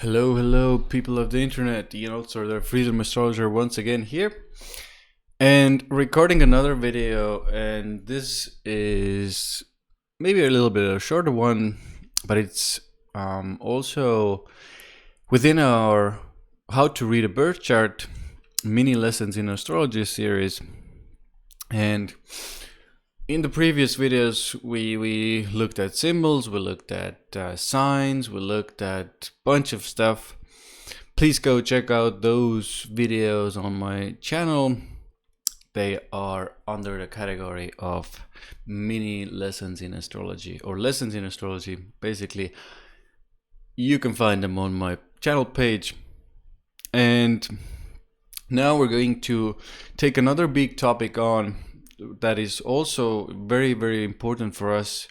Hello, hello, people of the internet. Ian Altosaar Freedom Astrology once again here, and recording another video. And this is maybe a little bit of a shorter one, but it's also within our How to Read a Birth Chart mini lessons in astrology series. And in the previous videos, we looked at symbols, we looked at signs, we looked at a bunch of stuff. Please go check out those videos on my channel. They are under the category of mini lessons in astrology or lessons in astrology. Basically, you can find them on my channel page. And now we're going to take another big topic on that is also very, very important for us.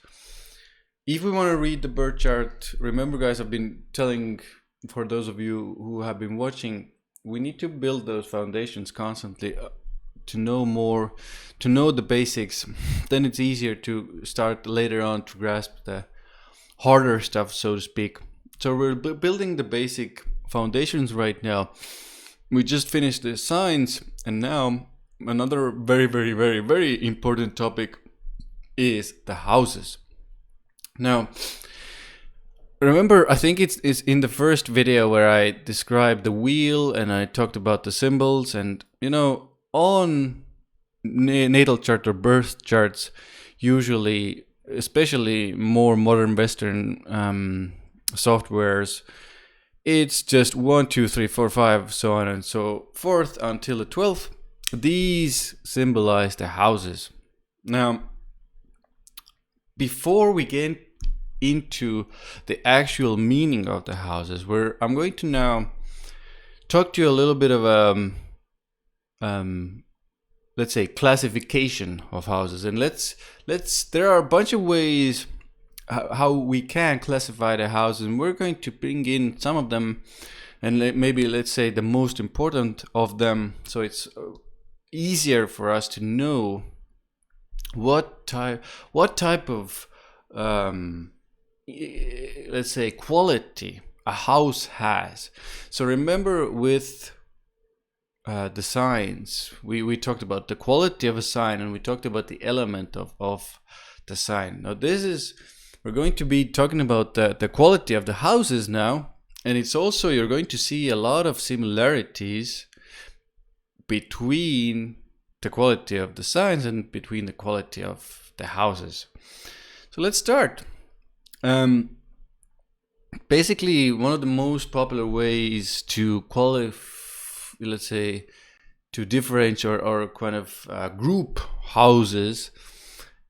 If we want to read the birth chart, remember guys, I've been telling, for those of you who have been watching, we need to build those foundations constantly to know more, to know the basics. Then it's easier to start later on to grasp the harder stuff, so to speak. So we're building the basic foundations right now. We just finished the signs, and now another very, very, very, very important topic is the houses. Now, remember, I think it's in the first video where I described the wheel and I talked about the symbols, and on natal chart or birth charts, usually, especially more modern Western softwares, it's just 1, 2, 3, 4, 5, so on and so forth until the 12th. These symbolize the houses. Now, before we get into the actual meaning of the houses, I'm going to now talk to you a little bit of let's say classification of houses, and there are a bunch of ways how we can classify the houses, and we're going to bring in some of them, and maybe let's say the most important of them, so it's easier for us to know what type of let's say quality a house has. So remember, with the signs, we talked about the quality of a sign, and we talked about the element of the sign. Now we're going to be talking about the quality of the houses now, and it's also, you're going to see a lot of similarities between the quality of the signs and between the quality of the houses. So let's start. Basically, one of the most popular ways to let's say, to differentiate or kind of group houses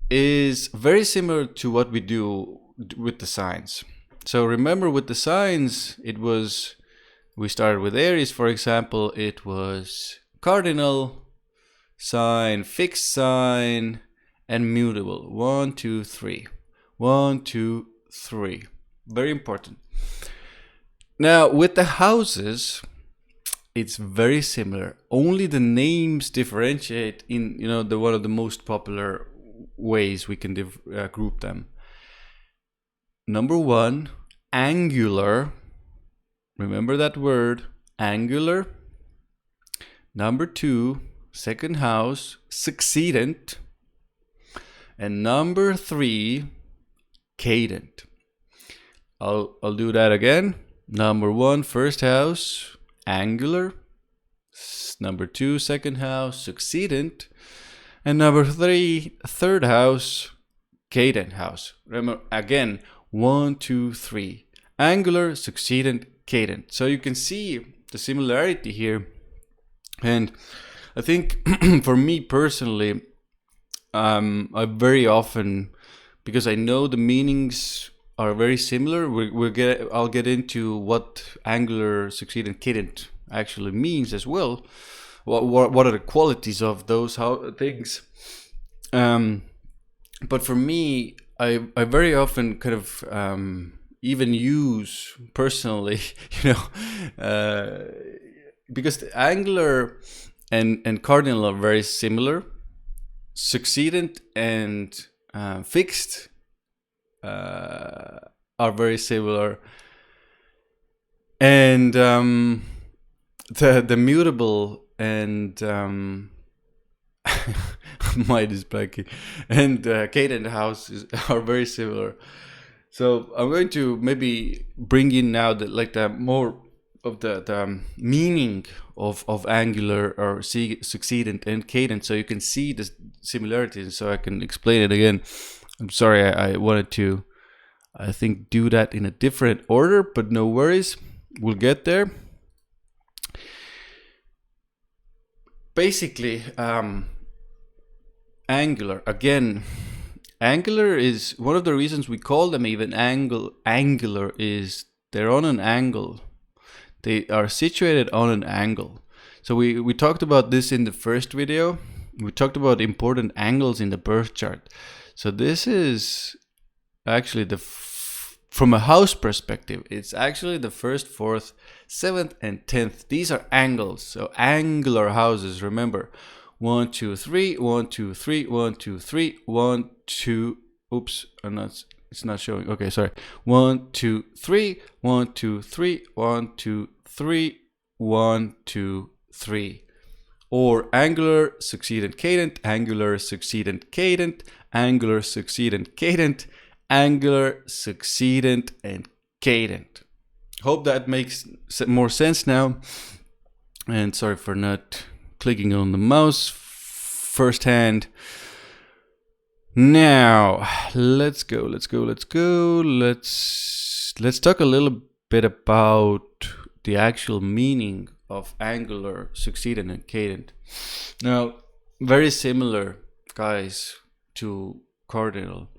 is very similar to what we do with the signs. So remember, with the signs, we started with Aries, for example. It was cardinal sign, fixed sign, and mutable. 1, 2, 3. 1, 2, 3. Very important. Now, with the houses, it's very similar. Only the names differentiate in one of the most popular ways we can group them. Number 1, angular. Remember that word, angular. Number 2, second house, succedent. And number 3, cadent. I'll do that again. Number 1, first house, angular. Number 2, second house, succedent. And number 3, third house, cadent house. Remember, again, 1, 2, 3. Angular, succedent, cadent. So you can see the similarity here. And I think for me personally, I very often, because I know the meanings are very similar, I'll get into what angular, succedent, cadent actually means as well. What are the qualities of those things? But for me, I very often kind of even use personally, because the angular and cardinal are very similar. Succedent and fixed are very similar. And the mutable and mind is blanking, and Cadent houses are very similar. So I'm going to maybe bring in now the more of the meaning of angular or succedent and cadent, so you can see the similarities, so I can explain it again. I'm sorry, I wanted to, I think, do that in a different order, but no worries, we'll get there. Basically, angular, again, angular is one of the reasons we call them even angular is they're on an angle. They are situated on an angle. So we talked about this in the first video. We talked about important angles in the birth chart. So this is actually from a house perspective, it's actually the 1st, 4th, 7th, and 10th. These are angles. So angular houses, remember, 1, 2, 3, 1, 2, 3, 1, 2, 3, 1, 2. Oops, it's not showing. Okay, sorry. 1, 2, 3, 1, 2, 3, 1, 2, 3, 1, 2, 3. Or angular, succedent, cadent, angular, succedent, cadent, angular, succedent, cadent, angular, succedent, and cadent. Hope that makes more sense now. And sorry for not clicking on the mouse firsthand. Now, let's go. Let's talk a little bit about the actual meaning of angular, succedent, and cadent. Now, very similar, guys, to cardinal.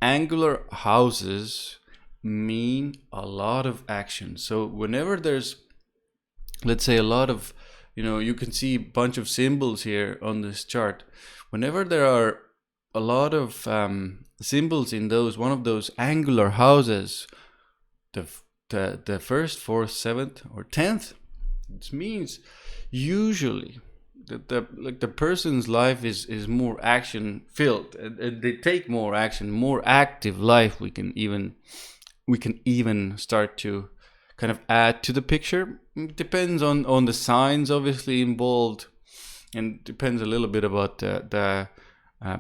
Angular houses mean a lot of action. So whenever there's, let's say, a lot of, you can see a bunch of symbols here on this chart. Whenever there are a lot of symbols in one of those angular houses, the 1st, 4th, 7th, or 10th, it means usually that the person's life is more action filled, and they take more action, more active life. We can even start to kind of add to the picture. It depends on the signs obviously involved, and depends a little bit about the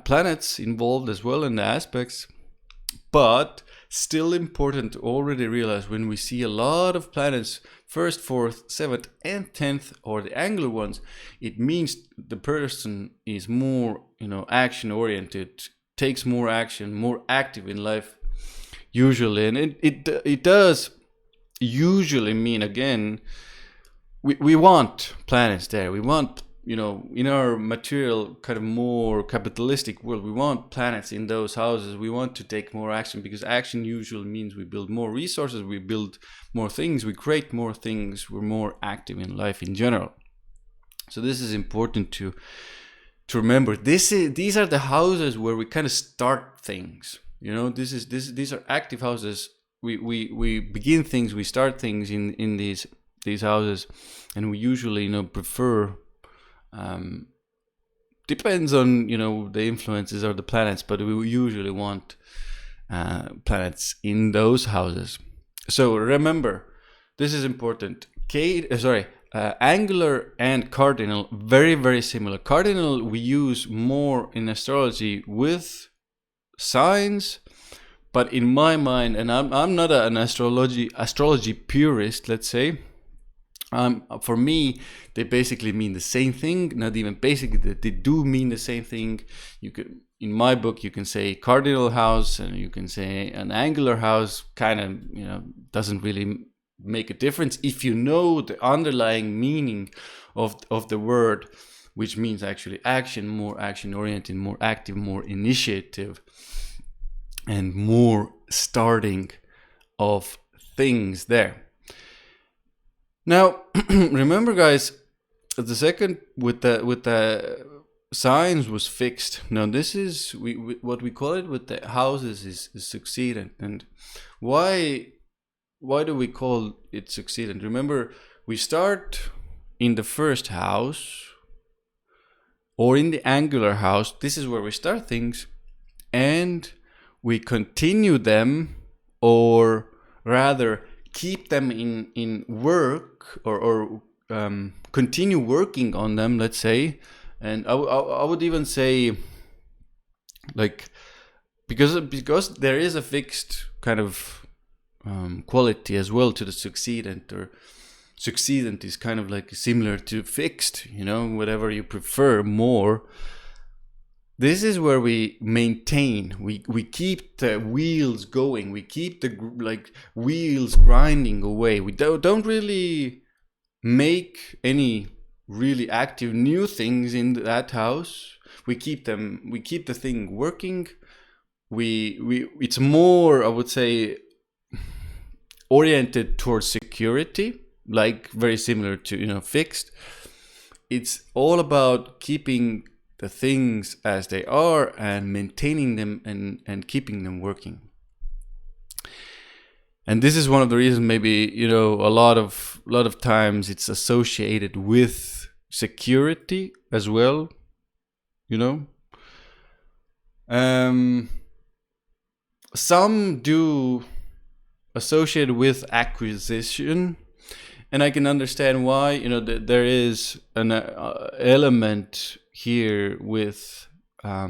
planets involved as well in the aspects. But still important to already realize, when we see a lot of planets, 1st, 4th, 7th, and 10th, or the angular ones, it means the person is more, action oriented, takes more action, more active in life usually. And it does usually mean, again, we want planets there. We want, in our material, kind of more capitalistic world, we want planets in those houses. We want to take more action, because action usually means we build more resources, we build more things, we create more things, we're more active in life in general. So this is important to remember. These are the houses where we kind of start things. These are active houses. We begin things, we start things in these houses, and we usually prefer. Depends on the influences or the planets, but we usually want planets in those houses. So remember, this is important. Angular and cardinal, very, very similar. Cardinal we use more in astrology with signs, but in my mind, and I'm not an astrology purist, let's say. For me, they basically mean the same thing. Not even basically, they do mean the same thing. In my book, you can say cardinal house, and you can say an angular house. Kind of, doesn't really make a difference if you know the underlying meaning of the word, which means actually action, more action oriented, more active, more initiative, and more starting of things there. Now, remember, guys, the second with the signs was fixed. Now, this is what we call it with the houses is succedent. And why do we call it succedent? Remember, we start in the 1st house or in the angular house. This is where we start things, and we continue them, or rather keep them in work, or continue working on them, let's say. And I would even say, like, because there is a fixed kind of quality as well to the succedent, or succedent is kind of like similar to fixed, whatever you prefer more. This is where we maintain, we keep the wheels going, we keep the wheels grinding away. We don't really make any really active new things in that house. We keep the thing working. It's more, I would say, oriented towards security, like very similar to fixed. It's all about keeping the things as they are and maintaining them and keeping them working. And this is one of the reasons, maybe, a lot of times it's associated with security as well, some do associate with acquisition, and I can understand why. There is an element here with a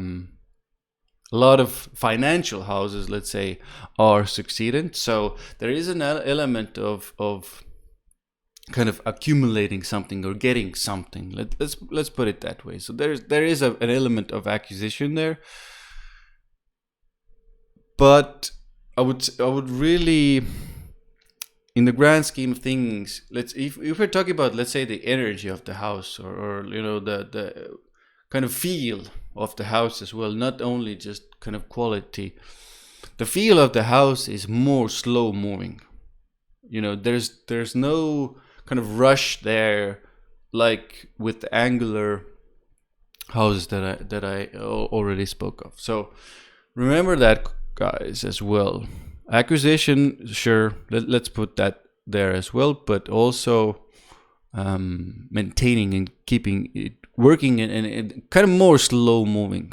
lot of financial houses, let's say, are succedent. So there is an element of kind of accumulating something or getting something. Let's put it that way. So there is an element of acquisition there. But I would really, in the grand scheme of things, if we're talking about, let's say, the energy of the house, or the kind of feel of the house as well, not only just kind of quality. The feel of the house is more slow moving. There's no kind of rush there, like with the angular houses that I already spoke of. So remember that, guys, as well. Acquisition, sure, let's put that there as well, but also maintaining and keeping it working and kind of more slow moving.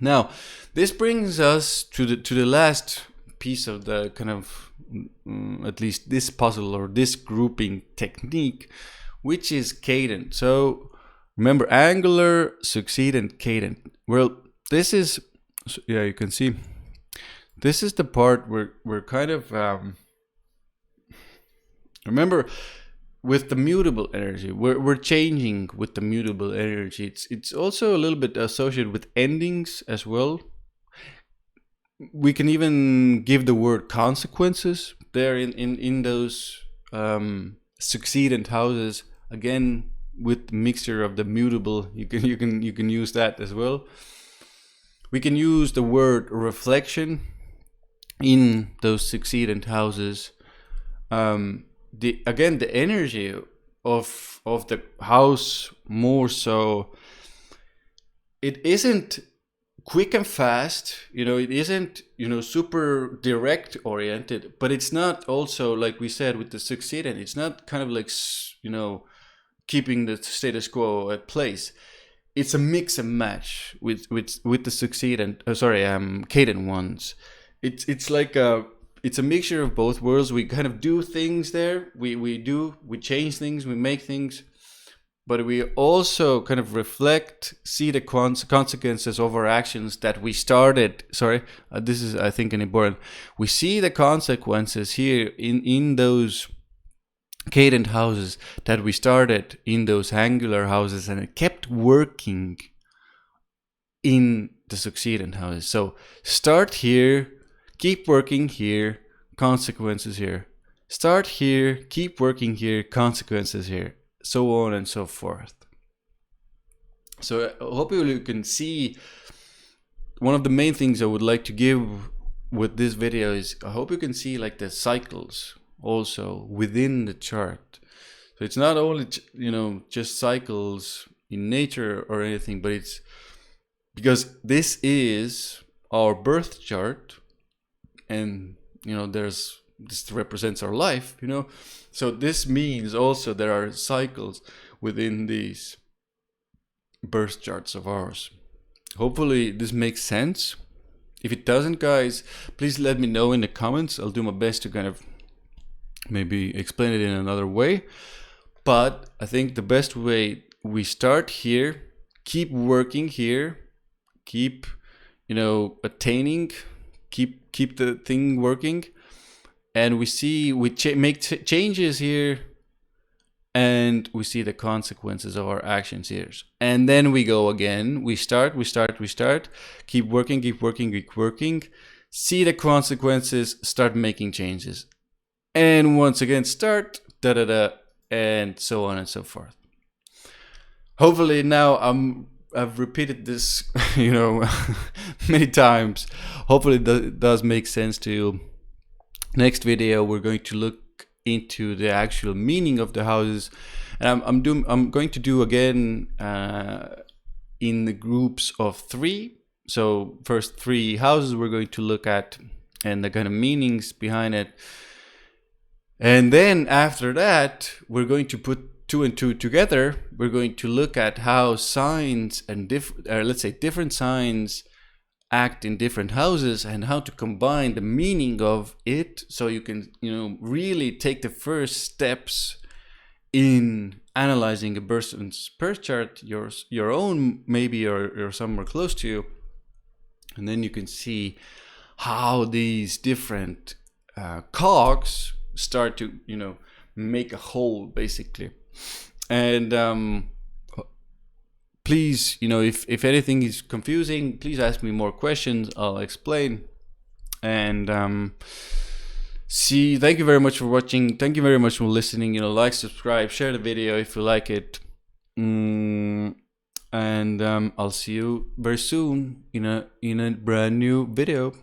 Now, this brings us to the last piece of the kind of at least this puzzle or this grouping technique, which is cadent. So remember, angular, succedent, cadent. Well, this is, yeah, you can see, this is the part where we're kind of remember, with the mutable energy, we're changing with the mutable energy. It's also a little bit associated with endings as well. We can even give the word consequences there in those succedent houses. Again, with the mixture of the mutable, you can use that as well. We can use the word reflection in those succedent houses. The energy of the house, more so, it isn't quick and fast, it isn't super direct oriented, but it's not also, like we said with the succedent, it's not kind of like keeping the status quo at place. It's a mix and match with the succedent, cadent ones. It's like it's a mixture of both worlds. We kind of do things there. We change things, we make things, but we also kind of reflect, see the consequences of our actions that we started. This is, I think, an important. We see the consequences here in those cadent houses that we started in those angular houses, and it kept working in the succedent houses. So start here, keep working here, consequences here. Start here, keep working here, consequences here, so on and so forth. So I hope you can see, one of the main things I would like to give with this video is, I hope you can see like the cycles also within the chart. So it's not only just cycles in nature or anything, but it's because this is our birth chart, and this represents our life, so this means also there are cycles within these birth charts of ours. Hopefully this makes sense. If it doesn't, guys, please let me know in the comments. I'll do my best to kind of maybe explain it in another way. But I think the best way, we start here, keep working here, keep, attaining, keep the thing working, and we see we make changes here, and we see the consequences of our actions here. And then we go again. We start. Keep working, keep working. See the consequences. Start making changes, and once again start. And so on and so forth. Hopefully now I've repeated this, many times. Hopefully it does make sense to you. Next video, we're going to look into the actual meaning of the houses, and I'm going to do again in the groups of 3. So first 3 houses we're going to look at and the kind of meanings behind it. And then after that, we're going to put 2 and 2 together. We're going to look at how signs and different signs act in different houses, and how to combine the meaning of it, so you can, really take the first steps in analyzing a person's birth chart, your own maybe, or somewhere close to you, and then you can see how these different cogs start to make a whole, basically. And please, if anything is confusing, please ask me more questions. I'll explain. And thank you very much for watching. Thank you very much for listening. Like, subscribe, share the video if you like it. And I'll see you very soon in a brand new video.